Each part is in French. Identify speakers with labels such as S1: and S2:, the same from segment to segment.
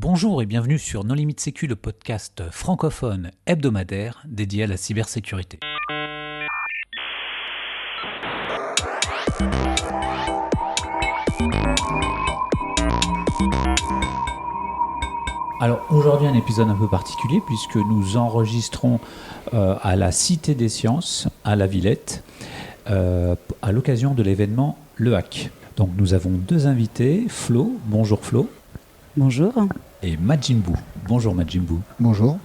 S1: Bonjour et bienvenue sur No Limit Sécu, le podcast francophone hebdomadaire dédié à la cybersécurité. Alors aujourd'hui un épisode un peu particulier puisque nous enregistrons à la Cité des Sciences à La Villette à l'occasion de l'événement Le Hack. Donc nous avons deux invités, Flo, bonjour Flo.
S2: Bonjour.
S1: Et Majimbu. Bonjour Majimbu.
S3: Bonjour.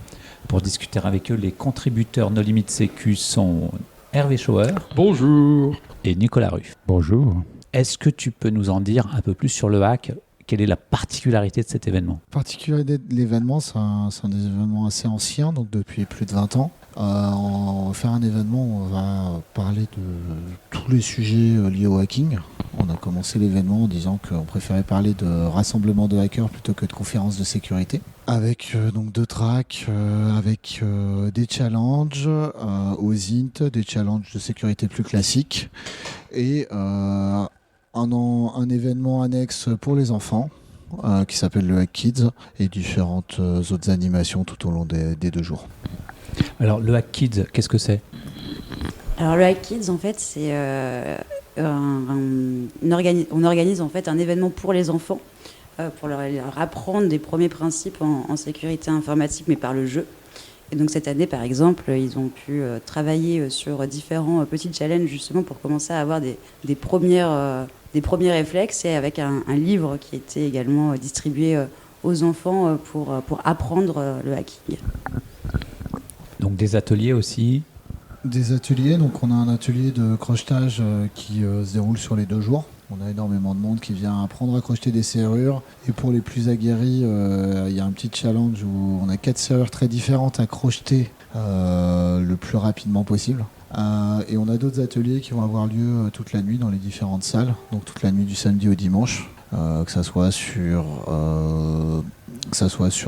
S1: Pour discuter avec eux, les contributeurs No Limit Sécu sont Hervé Schauer.
S4: Bonjour.
S1: Et Nicolas Ruff.
S4: Bonjour.
S1: Est-ce que tu peux nous en dire un peu plus sur le hack ? Quelle est la particularité de cet événement ?
S3: La particularité de l'événement, c'est un des événements assez anciens, donc depuis plus de 20 ans. On va faire un événement où on va parler de tous les sujets liés au hacking. On a commencé l'événement en disant qu'on préférait parler de rassemblement de hackers plutôt que de conférences de sécurité. Avec donc deux tracks, avec des challenges aux INT, des challenges de sécurité plus classiques et un événement annexe pour les enfants qui s'appelle le Hack Kids et différentes autres animations tout au long des 2 jours.
S1: Alors le Hack Kids, qu'est-ce que c'est ?
S2: Alors le Hack Kids, en fait, c'est on organise en fait un événement pour les enfants pour leur apprendre des premiers principes en sécurité informatique, mais par le jeu. Et donc cette année, par exemple, ils ont pu travailler sur différents petits challenges justement pour commencer à avoir des premiers réflexes, et avec un livre qui était également distribué aux enfants pour apprendre le hacking.
S1: Donc des ateliers aussi ?
S3: Des ateliers, donc on a un atelier de crochetage qui se déroule sur les 2 jours. On a énormément de monde qui vient apprendre à crocheter des serrures. Et pour les plus aguerris, il y a un petit challenge où on a 4 serrures très différentes à crocheter le plus rapidement possible. Et on a d'autres ateliers qui vont avoir lieu toute la nuit dans les différentes salles, donc toute la nuit du samedi au dimanche, que ça soit sur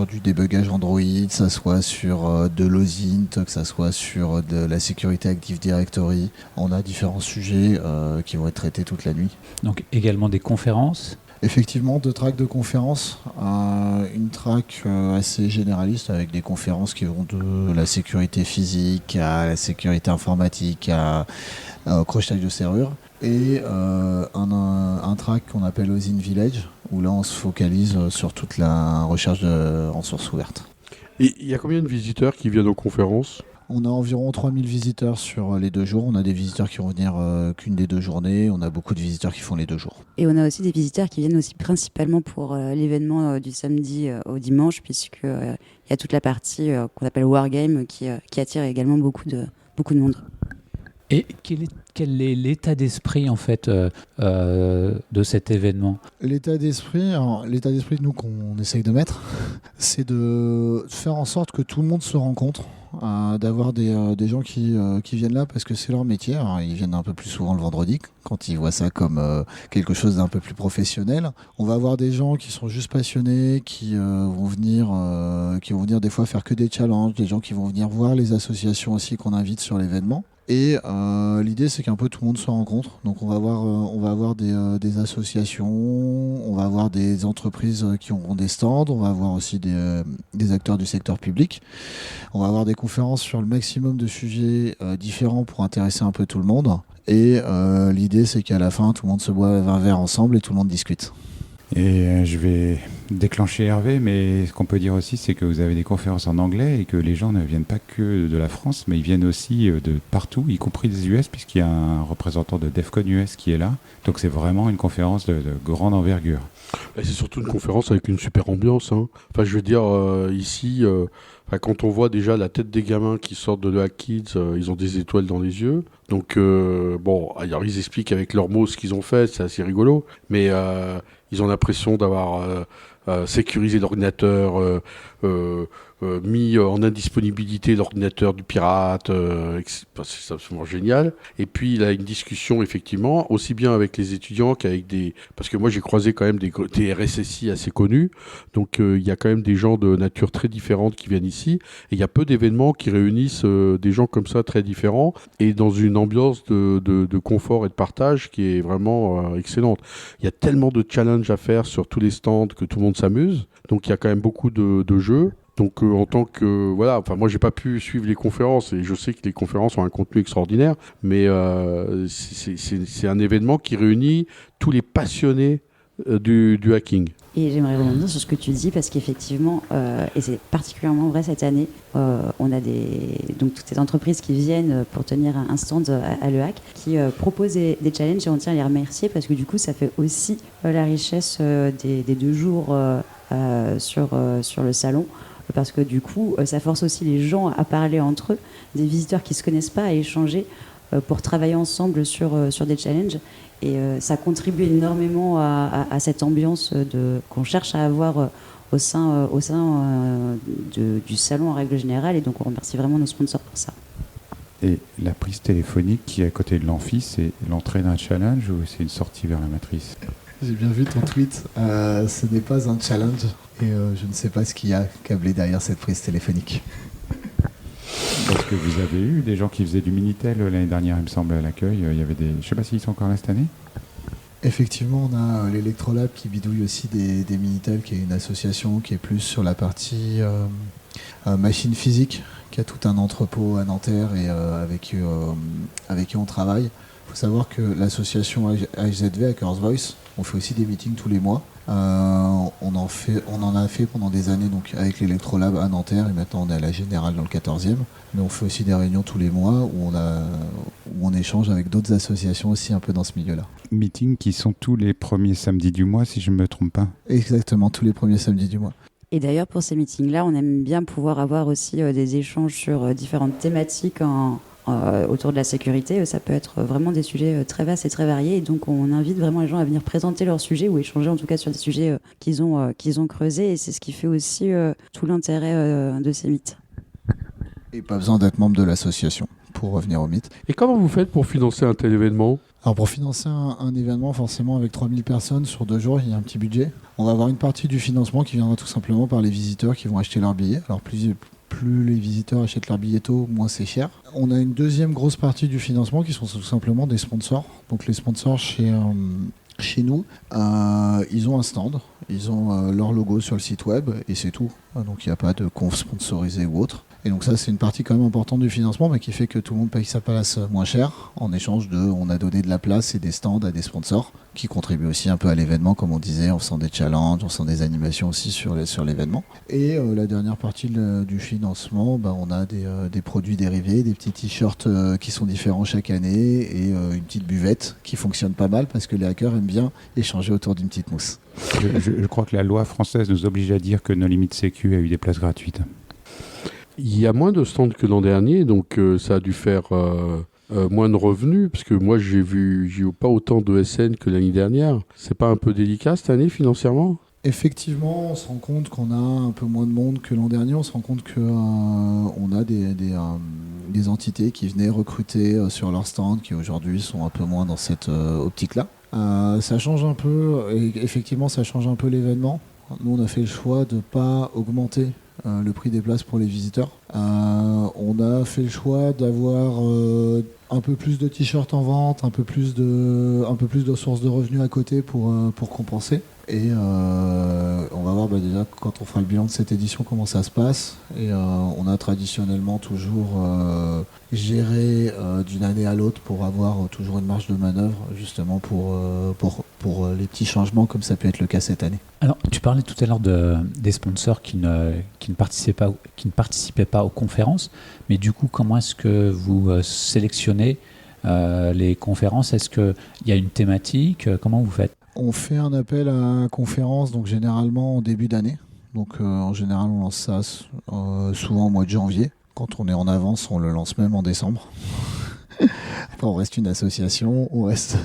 S3: du débugage Android, que ça soit sur de l'OSINT, que ça soit sur de la sécurité Active Directory. On a différents sujets qui vont être traités toute la nuit.
S1: Donc également des conférences ?
S3: Effectivement, 2 tracks de conférences. Une track assez généraliste avec des conférences qui vont de la sécurité physique à la sécurité informatique au crochetage de serrures. Et un track qu'on appelle OSINT Village, où là on se focalise sur toute la recherche en source ouverte.
S4: Et il y a combien de visiteurs qui viennent aux conférences ?
S3: On a environ 3000 visiteurs sur les 2 jours. On a des visiteurs qui vont venir qu'une des 2 journées. On a beaucoup de visiteurs qui font les 2 jours.
S2: Et on a aussi des visiteurs qui viennent aussi principalement pour l'événement du samedi au dimanche, puisqu'il y a toute la partie qu'on appelle Wargame qui attire également beaucoup de monde.
S1: Et quel est l'état d'esprit en fait de cet événement ?
S3: L'état d'esprit nous qu'on essaye de mettre, c'est de faire en sorte que tout le monde se rencontre, d'avoir des gens qui viennent là parce que c'est leur métier. Alors, ils viennent un peu plus souvent le vendredi quand ils voient ça comme quelque chose d'un peu plus professionnel. On va avoir des gens qui sont juste passionnés, qui vont venir des fois faire que des challenges, des gens qui vont venir voir les associations aussi qu'on invite sur l'événement. Et l'idée, c'est qu'un peu tout le monde se rencontre. Donc on va avoir des associations, on va avoir des entreprises qui auront des stands, on va avoir aussi des acteurs du secteur public. On va avoir des conférences sur le maximum de sujets différents pour intéresser un peu tout le monde. Et l'idée, c'est qu'à la fin, tout le monde se boit un verre ensemble et tout le monde discute.
S5: Et je vais déclencher Hervé, mais ce qu'on peut dire aussi, c'est que vous avez des conférences en anglais et que les gens ne viennent pas que de la France, mais ils viennent aussi de partout, y compris des US, puisqu'il y a un représentant de DEF CON US qui est là. Donc c'est vraiment une conférence de grande envergure.
S4: Et c'est surtout une conférence avec une super ambiance. Enfin, je veux dire, ici, quand on voit déjà la tête des gamins qui sortent de le Hack Kids, ils ont des étoiles dans les yeux. Donc, alors ils expliquent avec leurs mots ce qu'ils ont fait, c'est assez rigolo. Mais ils ont l'impression d'avoir sécurisé l'ordinateur, mis en indisponibilité l'ordinateur du pirate, c'est absolument génial. Et puis il a une discussion effectivement, aussi bien avec les étudiants qu'avec parce que moi j'ai croisé quand même des RSSI assez connus, donc il y a quand même des gens de nature très différente qui viennent ici, et il y a peu d'événements qui réunissent des gens comme ça très différents, et dans une ambiance de confort et de partage qui est vraiment excellente. Il y a tellement de challenges à faire sur tous les stands que tout le monde monde s'amuse. Donc il y a quand même beaucoup de jeux. Donc en tant que voilà, enfin moi j'ai pas pu suivre les conférences et je sais que les conférences ont un contenu extraordinaire, mais c'est un événement qui réunit tous les passionnés du hacking.
S2: Et j'aimerais rebondir sur ce que tu dis parce qu'effectivement, et c'est particulièrement vrai cette année, on a donc toutes ces entreprises qui viennent pour tenir un stand à l'EHAC qui proposent des challenges et on tient à les remercier parce que du coup ça fait aussi la richesse des 2 jours sur le salon. Parce que du coup, ça force aussi les gens à parler entre eux, des visiteurs qui ne se connaissent pas, à échanger pour travailler ensemble sur des challenges. Et ça contribue énormément à cette ambiance qu'on cherche à avoir au sein du salon en règle générale. Et donc, on remercie vraiment nos sponsors pour ça.
S5: Et la prise téléphonique qui est à côté de l'amphi, c'est l'entrée d'un challenge ou c'est une sortie vers la matrice ?
S3: J'ai bien vu ton tweet. Ce n'est pas un challenge et je ne sais pas ce qu'il y a câblé derrière cette prise téléphonique.
S5: Parce que vous avez eu des gens qui faisaient du Minitel l'année dernière, il me semble, à l'accueil. Il y avait des... Je ne sais pas s'ils sont encore là cette année.
S3: Effectivement, on a l'Electrolab qui bidouille aussi des Minitel, qui est une association qui est plus sur la partie machine physique, qui a tout un entrepôt à Nanterre et avec qui on travaille. Il faut savoir que l'association HZV, Hackers Voice, on fait aussi des meetings tous les mois. On en a fait pendant des années donc avec l'Electrolab à Nanterre et maintenant on est à la Générale dans le 14e. Mais on fait aussi des réunions tous les mois où on échange avec d'autres associations aussi un peu dans ce milieu-là.
S5: Meetings qui sont tous les premiers samedis du mois, si je ne me trompe pas.
S3: Exactement, tous les premiers samedis du mois.
S2: Et d'ailleurs, pour ces meetings-là, on aime bien pouvoir avoir aussi des échanges sur différentes thématiques autour de la sécurité. Ça peut être vraiment des sujets très vastes et très variés. Et donc, on invite vraiment les gens à venir présenter leurs sujets ou échanger en tout cas sur des sujets qu'ils ont creusés. Et c'est ce qui fait aussi tout l'intérêt de ces meets.
S3: Et pas besoin d'être membre de l'association pour revenir au mythe.
S4: Et comment vous faites pour financer un tel événement ?
S3: Alors pour financer un événement, forcément avec 3000 personnes sur 2 jours, il y a un petit budget. On va avoir une partie du financement qui viendra tout simplement par les visiteurs qui vont acheter leurs billets. Alors plus les visiteurs achètent leurs billets tôt, moins c'est cher. On a une deuxième grosse partie du financement qui sont tout simplement des sponsors. Donc les sponsors chez nous, ils ont un stand, ils ont leur logo sur le site web et c'est tout. Donc il n'y a pas de conf sponsorisé ou autre. Et donc ça, c'est une partie quand même importante du financement, mais qui fait que tout le monde paye sa place moins cher. En échange on a donné de la place et des stands à des sponsors qui contribuent aussi un peu à l'événement, comme on disait, en faisant des challenges, en faisant des animations aussi sur l'événement. Et la dernière partie du financement, on a des produits dérivés, des petits t-shirts qui sont différents chaque année et une petite buvette qui fonctionne pas mal parce que les hackers aiment bien échanger autour d'une petite mousse.
S5: Je crois que la loi française nous oblige à dire que No Limit Sécu a eu des places gratuites.
S4: Il y a moins de stands que l'an dernier, donc ça a dû faire moins de revenus, parce que moi j'ai eu pas autant de SN que l'année dernière. C'est pas un peu délicat cette année financièrement ?
S3: Effectivement, on se rend compte qu'on a un peu moins de monde que l'an dernier. On se rend compte qu'on a des entités qui venaient recruter sur leur stand, qui aujourd'hui sont un peu moins dans cette optique-là. Ça change un peu, et effectivement ça change un peu l'événement. Nous on a fait le choix de ne pas augmenter le prix des places pour les visiteurs. On a fait le choix d'avoir un peu plus de t-shirts en vente, un peu plus de sources de revenus à côté pour compenser. Et on va voir déjà quand on fera le bilan de cette édition comment ça se passe. Et on a traditionnellement toujours géré d'une année à l'autre pour avoir toujours une marge de manœuvre justement pour les petits changements comme ça peut être le cas cette année.
S1: Alors, tu parlais tout à l'heure des sponsors qui ne participaient pas aux conférences, mais du coup, comment est-ce que vous sélectionnez les conférences ? Est-ce qu'il y a une thématique ? Comment vous faites ?
S3: On fait un appel à conférence, donc généralement en début d'année. Donc en général, on lance ça souvent au mois de janvier. Quand on est en avance, on le lance même en décembre. Après, on reste une association, on reste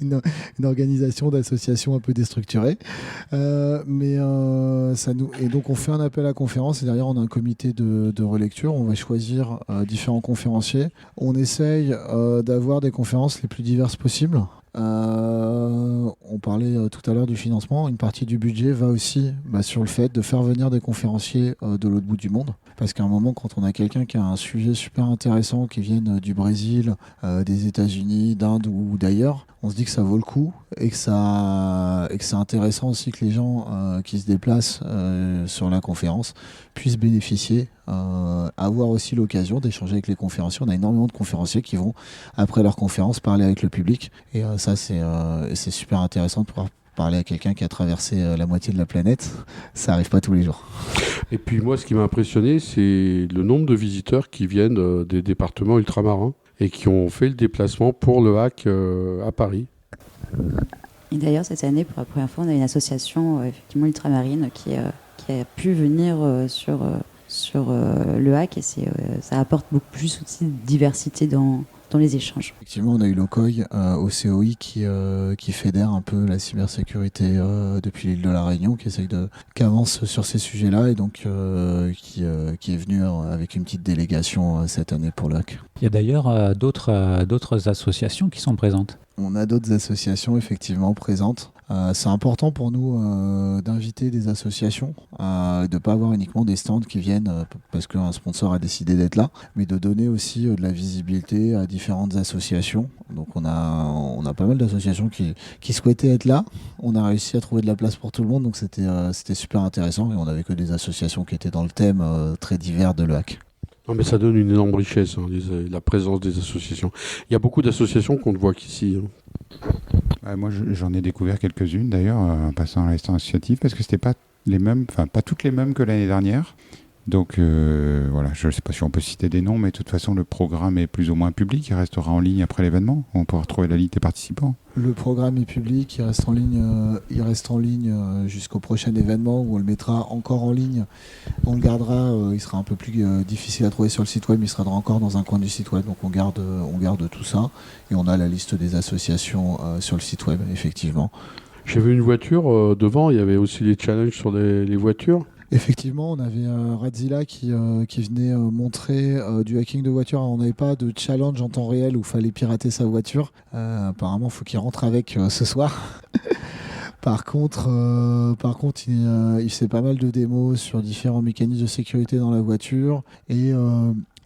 S3: une organisation d'associations un peu déstructurée. Et donc on fait un appel à conférence et derrière on a un comité de relecture. On va choisir différents conférenciers. On essaye d'avoir des conférences les plus diverses possibles. On parlait tout à l'heure du financement. Une partie du budget va aussi sur le fait de faire venir des conférenciers de l'autre bout du monde. Parce qu'à un moment, quand on a quelqu'un qui a un sujet super intéressant, qui vient du Brésil, des États-Unis, d'Inde ou d'ailleurs, on se dit que ça vaut le coup et que c'est intéressant aussi que les gens qui se déplacent sur la conférence puissent bénéficier, avoir aussi l'occasion d'échanger avec les conférenciers. On a énormément de conférenciers qui vont, après leur conférence, parler avec le public. Et ça, c'est super intéressant de pouvoir parler à quelqu'un qui a traversé la moitié de la planète. Ça n'arrive pas tous les jours.
S4: Et puis moi, ce qui m'a impressionné, c'est le nombre de visiteurs qui viennent des départements ultramarins et qui ont fait le déplacement pour le hack à Paris.
S2: Et d'ailleurs, cette année, pour la première fois, on a une association effectivement ultramarine qui a pu venir sur le hack et ça apporte beaucoup plus aussi de diversité dans les échanges.
S3: Effectivement, on a eu l'OCOI au COI qui fédère un peu la cybersécurité depuis l'île de la Réunion, qui avance sur ces sujets-là et donc qui est venu avec une petite délégation cette année pour le hack.
S1: Il y a d'ailleurs d'autres associations qui sont présentes.
S3: On a d'autres associations effectivement présentes. C'est important pour nous d'inviter des associations, de ne pas avoir uniquement des stands qui viennent parce qu'un sponsor a décidé d'être là, mais de donner aussi de la visibilité à différentes associations. Donc on a pas mal d'associations qui souhaitaient être là. On a réussi à trouver de la place pour tout le monde, donc c'était super intéressant et on n'avait que des associations qui étaient dans le thème très divers de le hack.
S4: Non, mais ça donne une énorme richesse, la présence des associations. Il y a beaucoup d'associations qu'on ne voit qu'ici.
S5: Moi, j'en ai découvert quelques-unes d'ailleurs en passant à l'instant associatif parce que c'était pas les mêmes, enfin pas toutes les mêmes que l'année dernière. Donc voilà, je ne sais pas si on peut citer des noms, mais de toute façon le programme est plus ou moins public, il restera en ligne après l'événement. On pourra retrouver la liste des participants.
S3: Le programme est public, il reste en ligne jusqu'au prochain événement où on le mettra encore en ligne. On le gardera, il sera un peu plus difficile à trouver sur le site web, mais il sera encore dans un coin du site web. Donc on garde tout ça et on a la liste des associations sur le site web, effectivement.
S4: J'ai vu une voiture devant, il y avait aussi les challenges sur les voitures.
S3: Effectivement, on avait Radzilla qui venait montrer du hacking de voiture. Alors, on n'avait pas de challenge en temps réel où il fallait pirater sa voiture. Apparemment, il faut qu'il rentre avec ce soir. Par contre, il fait pas mal de démos sur différents mécanismes de sécurité dans la voiture et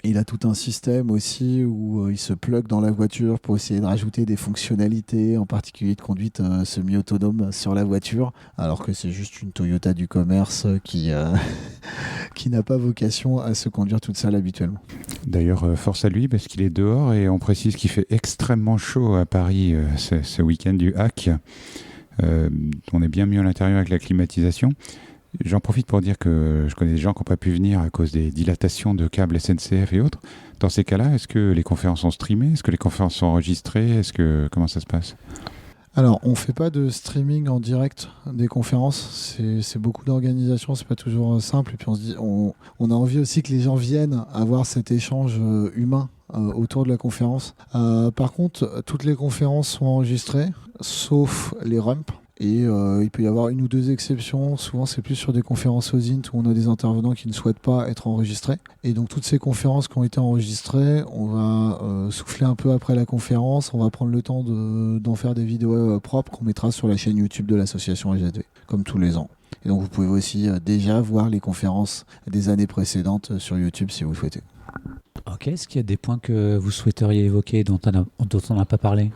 S3: il a tout un système aussi où il se plug dans la voiture pour essayer de rajouter des fonctionnalités, en particulier de conduite semi-autonome sur la voiture, alors que c'est juste une Toyota du commerce qui n'a pas vocation à se conduire toute seule habituellement.
S5: D'ailleurs, force à lui parce qu'il est dehors et on précise qu'il fait extrêmement chaud à Paris ce week-end du hack. On est bien mieux à l'intérieur avec la climatisation. J'en profite pour dire que je connais des gens qui n'ont pas pu venir à cause des dilatations de câbles SNCF et autres. Dans ces cas-là, est-ce que les conférences sont streamées ? Est-ce que les conférences sont enregistrées ? Comment ça se passe ?
S3: Alors, on ne fait pas de streaming en direct des conférences. C'est beaucoup d'organisation, c'est pas toujours simple. Et puis on se dit, on a envie aussi que les gens viennent avoir cet échange humain autour de la conférence. Par contre, toutes les conférences sont enregistrées, sauf les rumps. Et il peut y avoir une ou deux exceptions. Souvent, c'est plus sur des conférences OSINT où on a des intervenants qui ne souhaitent pas être enregistrés. Et donc, toutes ces conférences qui ont été enregistrées, on va souffler un peu après la conférence. On va prendre le temps d'en faire des vidéos propres qu'on mettra sur la chaîne YouTube de l'association AGSV, comme tous les ans. Et donc, vous pouvez aussi déjà voir les conférences des années précédentes sur YouTube si vous le souhaitez.
S1: Ok, est-ce qu'il y a des points que vous souhaiteriez évoquer dont on n'a pas parlé ?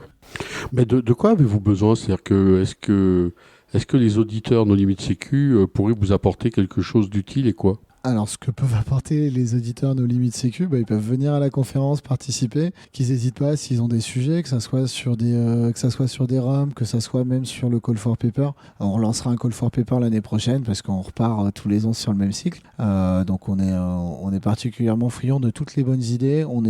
S4: Mais de quoi avez-vous besoin ? C'est-à-dire que est-ce que les auditeurs No Limites Sécu pourraient vous apporter quelque chose d'utile et quoi ?
S3: Alors, ce que peuvent apporter les auditeurs No Limites Sécu, ils peuvent venir à la conférence, participer, qu'ils n'hésitent pas s'ils ont des sujets, que ça soit sur des ROM, que ça soit même sur le Call for Paper. Alors, on relancera un Call for Paper l'année prochaine parce qu'on repart tous les ans sur le même cycle. Donc, on est particulièrement friand de toutes les bonnes idées. On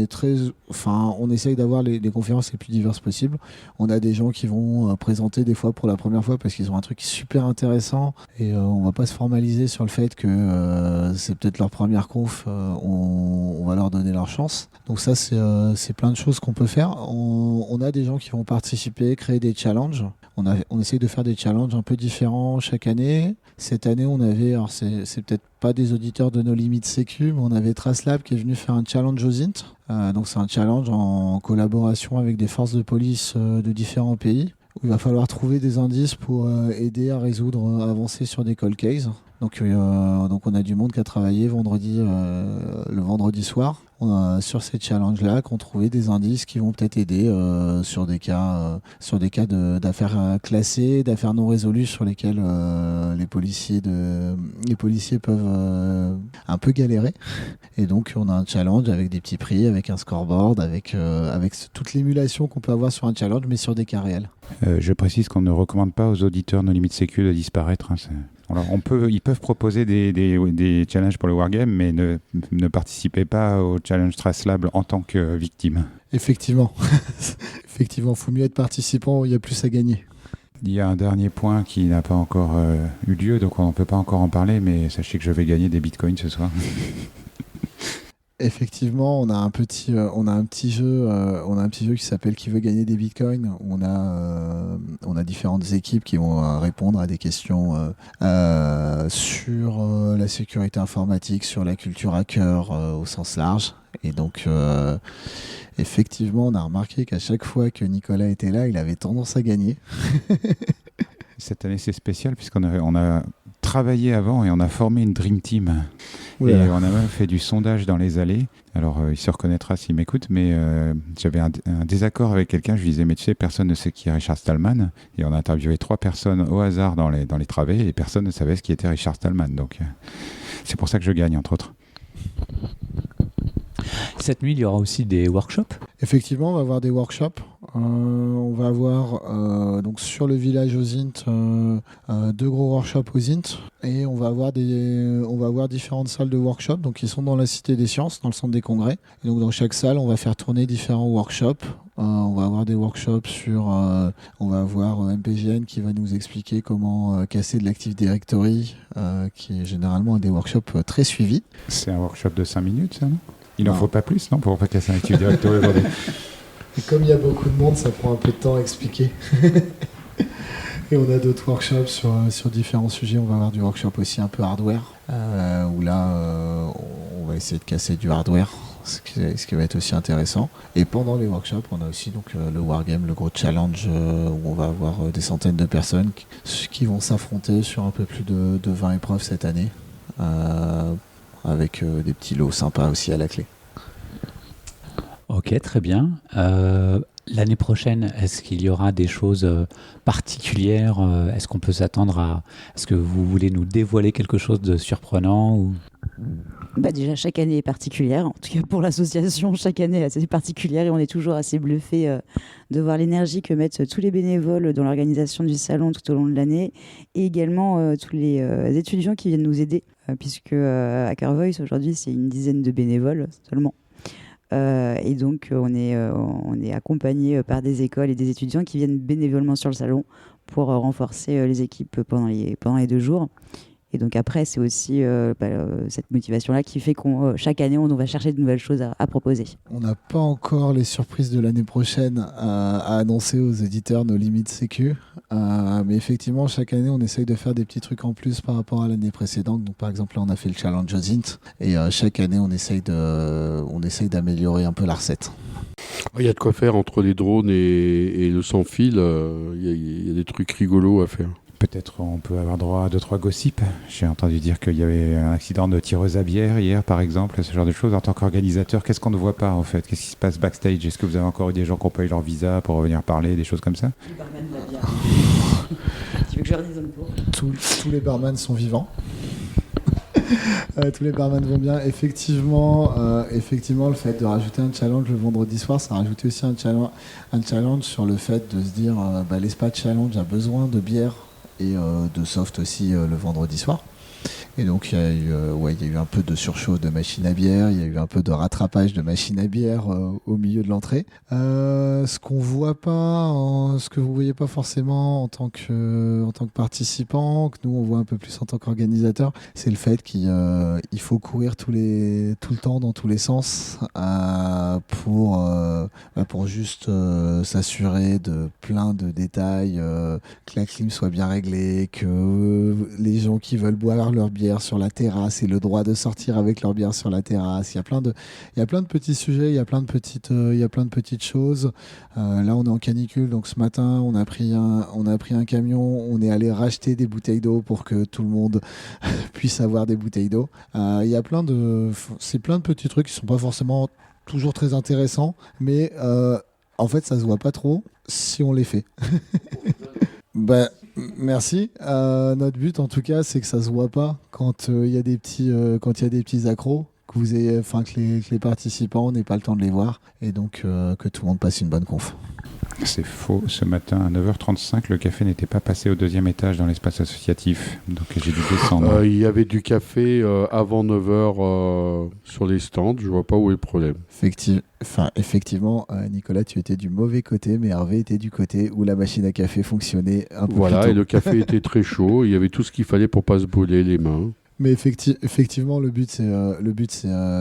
S3: essaye d'avoir les conférences les plus diverses possibles. On a des gens qui vont présenter des fois pour la première fois parce qu'ils ont un truc super intéressant et on va pas se formaliser sur le fait que c'est peut-être leur première conf, on va leur donner leur chance. Donc ça, c'est plein de choses qu'on peut faire. On a des gens qui vont participer, créer des challenges. On essaye de faire des challenges un peu différents chaque année. Cette année, on avait, alors c'est peut-être pas des auditeurs de nos limites sécu, mais on avait TraceLab qui est venu faire un challenge aux INT. Donc c'est un challenge en collaboration avec des forces de police de différents pays, où il va falloir trouver des indices pour aider à résoudre, à avancer sur des cold cases. Donc on a du monde qui a travaillé le vendredi soir sur ces challenges-là, qui ont trouvé des indices qui vont peut-être aider sur des cas d'affaires classées, d'affaires non résolues sur lesquelles les policiers peuvent un peu galérer. Et donc on a un challenge avec des petits prix, avec un scoreboard, avec toute l'émulation qu'on peut avoir sur un challenge, mais sur des cas réels.
S5: Je précise qu'on ne recommande pas aux auditeurs No Limit Sécu de disparaître. Alors ils peuvent proposer des challenges pour le Wargame, mais ne participez pas au challenge TraceLab en tant que victime.
S3: Effectivement, il faut mieux être participant, il y a plus à gagner.
S5: Il y a un dernier point qui n'a pas encore eu lieu, donc on ne peut pas encore en parler, mais sachez que je vais gagner des bitcoins ce soir.
S3: Effectivement, on a un petit jeu qui s'appelle Qui veut gagner des bitcoins, où on a différentes équipes qui vont répondre à des questions sur la sécurité informatique, sur la culture hacker au sens large. Et donc effectivement, on a remarqué qu'à chaque fois que Nicolas était là, il avait tendance à gagner.
S5: Cette année, c'est spécial puisqu'on a travaillé avant et on a formé une Dream Team.
S3: Oulala.
S5: Et on a même fait du sondage dans les allées. Alors, il se reconnaîtra s'il m'écoute, mais j'avais un désaccord avec quelqu'un. Je lui disais, mais tu sais, personne ne sait qui est Richard Stallman. Et on a interviewé 3 personnes au hasard dans les travées et personne ne savait ce qui était Richard Stallman. Donc, c'est pour ça que je gagne, entre autres.
S1: Cette nuit, il y aura aussi des workshops.
S3: Effectivement, on va avoir des workshops. On va avoir donc sur le village aux INT 2 gros workshops aux INT, et on va avoir différentes salles de workshops, donc qui sont dans la Cité des Sciences, dans le centre des congrès. Et donc dans chaque salle, on va faire tourner différents workshops. On va avoir des workshops on va avoir MPGN qui va nous expliquer comment casser de l'Active Directory, qui est généralement un des workshops très suivis.
S5: C'est un workshop de 5 minutes, ça, non ? Il n'en
S3: Non.
S5: faut pas plus, non, pour pas casser un Active Directory aujourd'hui.
S3: Et comme il y a beaucoup de monde, ça prend un peu de temps à expliquer. Et on a d'autres workshops sur différents sujets. On va avoir du workshop aussi un peu hardware, où là, on va essayer de casser du hardware, ce qui va être aussi intéressant. Et pendant les workshops, on a aussi donc, le Wargame, le gros challenge, où on va avoir des centaines de personnes qui vont s'affronter sur un peu plus de 20 épreuves cette année, avec des petits lots sympas aussi à la clé.
S1: Ok, très bien. L'année prochaine, est-ce qu'il y aura des choses particulières ? Est-ce qu'on peut s'attendre à... Est-ce que vous voulez nous dévoiler quelque chose de surprenant ou...
S2: Déjà, chaque année est particulière. En tout cas, pour l'association, chaque année est assez particulière et on est toujours assez bluffé de voir l'énergie que mettent tous les bénévoles dans l'organisation du salon tout au long de l'année, et également tous les étudiants qui viennent nous aider, puisque Hacker Voice, aujourd'hui, c'est une dizaine de bénévoles seulement. Et donc, on est accompagné par des écoles et des étudiants qui viennent bénévolement sur le salon pour renforcer les équipes pendant les 2 jours. Et donc après, c'est aussi cette motivation-là qui fait qu'on chaque année, on va chercher de nouvelles choses à proposer.
S3: On n'a pas encore les surprises de l'année prochaine à annoncer aux éditeurs No Limit Sécu. Mais effectivement, chaque année, on essaye de faire des petits trucs en plus par rapport à l'année précédente. Donc, par exemple, là, on a fait le challenge aux INT. Et chaque année, on essaye d'améliorer un peu la recette.
S4: Il y a de quoi faire entre les drones et le sans-fil. Il y a des trucs rigolos à faire.
S5: Peut-être on peut avoir droit à 2-3 gossips. J'ai entendu dire qu'il y avait un accident de tireuse à bière hier, par exemple, ce genre de choses. En tant qu'organisateur, qu'est-ce qu'on ne voit pas, en fait ? Qu'est-ce qui se passe backstage ? Est-ce que vous avez encore eu des gens qui n'ont pas eu leur visa pour revenir parler, des choses comme ça ?
S2: Le barman va bien. Tu veux que je redise un tour ?
S3: Tous les barman sont vivants. Tous les barman vont bien. Effectivement, le fait de rajouter un challenge le vendredi soir, ça a rajouté aussi un challenge sur le fait de se dire l'espace challenge a besoin de bière et de soft aussi le vendredi soir. Et donc il y a eu un peu de surchauffe de machine à bière, il y a eu un peu de rattrapage de machine à bière au milieu de l'entrée. Ce qu'on voit pas, ce que vous voyez pas forcément en tant que participant, que nous on voit un peu plus en tant qu'organisateur, c'est le fait qu'il faut courir tout le temps dans tous les sens pour juste s'assurer de plein de détails, que la clim soit bien réglée, que les gens qui veulent boire leur bière sur la terrasse aient le droit de sortir avec leur bière sur la terrasse. Il y a plein de petits sujets, il y a plein de petites choses. Là, on est en canicule, donc ce matin, on a pris un camion, on est allé racheter des bouteilles d'eau pour que tout le monde puisse avoir des bouteilles d'eau. Il y a plein de petits trucs qui sont pas forcément toujours très intéressants, mais en fait, ça se voit pas trop si on les fait. Merci. Notre but, en tout cas, c'est que ça se voit pas quand il y a des petits accros, que les participants n'aient pas le temps de les voir, et donc que tout le monde passe une bonne conf.
S5: C'est faux. Ce matin, à 9h35, le café n'était pas passé au 2e étage dans l'espace associatif. Donc j'ai dû descendre.
S4: Il y avait du café avant 9h sur les stands. Je vois pas où est le problème.
S3: Effectivement, Nicolas, tu étais du mauvais côté, mais Hervé était du côté où la machine à café fonctionnait un peu plus tôt.
S4: Et le café était très chaud. Il y avait tout ce qu'il fallait pour pas se brûler les mains.
S3: Mais effectivement, le but c'est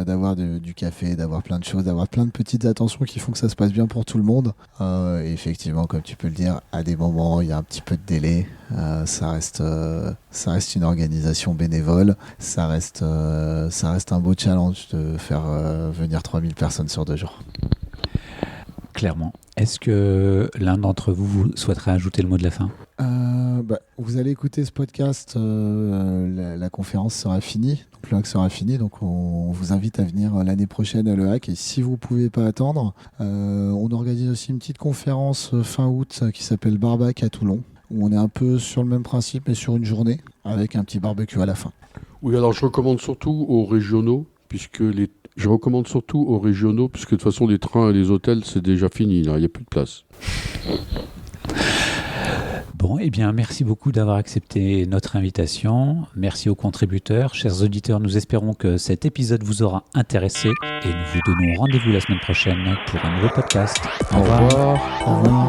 S3: d'avoir du café, d'avoir plein de choses, d'avoir plein de petites attentions qui font que ça se passe bien pour tout le monde. Et effectivement, comme tu peux le dire, à des moments il y a un petit peu de délai. Ça reste une organisation bénévole. Ça reste un beau challenge de faire venir 3000 personnes sur 2 jours.
S1: Clairement. Est-ce que l'un d'entre vous souhaiterait ajouter le mot de la fin ?
S3: Vous allez écouter ce podcast, la conférence sera finie, donc le hack sera fini, donc on vous invite à venir l'année prochaine à le hack, et si vous ne pouvez pas attendre, on organise aussi une petite conférence fin août qui s'appelle Barbac à Toulon, où on est un peu sur le même principe mais sur une journée, avec un petit barbecue à la fin.
S4: Oui, alors je recommande surtout aux régionaux, puisque de toute façon les trains et les hôtels c'est déjà fini, là, il n'y a plus de place.
S1: Bon, eh bien, merci beaucoup d'avoir accepté notre invitation. Merci aux contributeurs. Chers auditeurs, nous espérons que cet épisode vous aura intéressé et nous vous donnons rendez-vous la semaine prochaine pour un nouveau podcast.
S4: Au revoir.
S3: Au revoir.